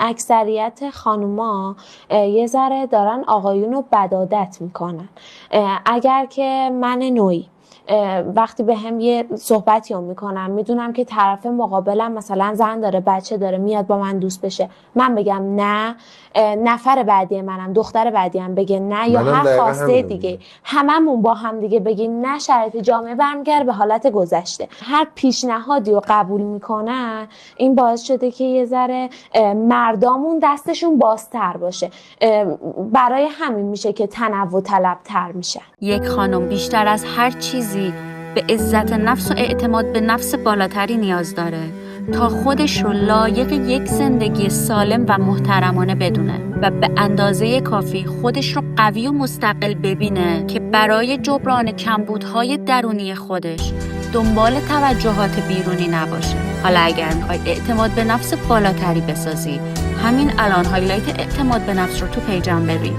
اکثریت خانوما یه ذره دارن آقایون رو بدعادت میکنن. اگر که من نوعی وقتی به هم یه صحبتی رو میکنم، میدونم که طرف مقابلم مثلا زن داره، بچه داره، میاد با من دوست بشه، من بگم نه، نفر بعدی منم، دختر بعدی هم بگه نه، یا هر خواسته دیگه، هممون با هم دیگه بگیم نه، شرایط جامعه برمیگرده به حالت گذشته. هر پیشنهادی رو قبول میکنن، این باعث شده که یه ذره مردامون دستشون بازتر باشه. برای همین میشه که تنوع طلبتر میشن. یک خانم بیشتر از هر چیزی به عزت نفس و اعتماد به نفس بالاتری نیاز داره تا خودش رو لایق یک زندگی سالم و محترمانه بدونه و به اندازه کافی خودش رو قوی و مستقل ببینه که برای جبران کمبودهای درونی خودش دنبال توجهات بیرونی نباشه. حالا اگر میخوای اعتماد به نفس بالاتری بسازی، همین الان هایلایت اعتماد به نفس رو تو پیجم ببین.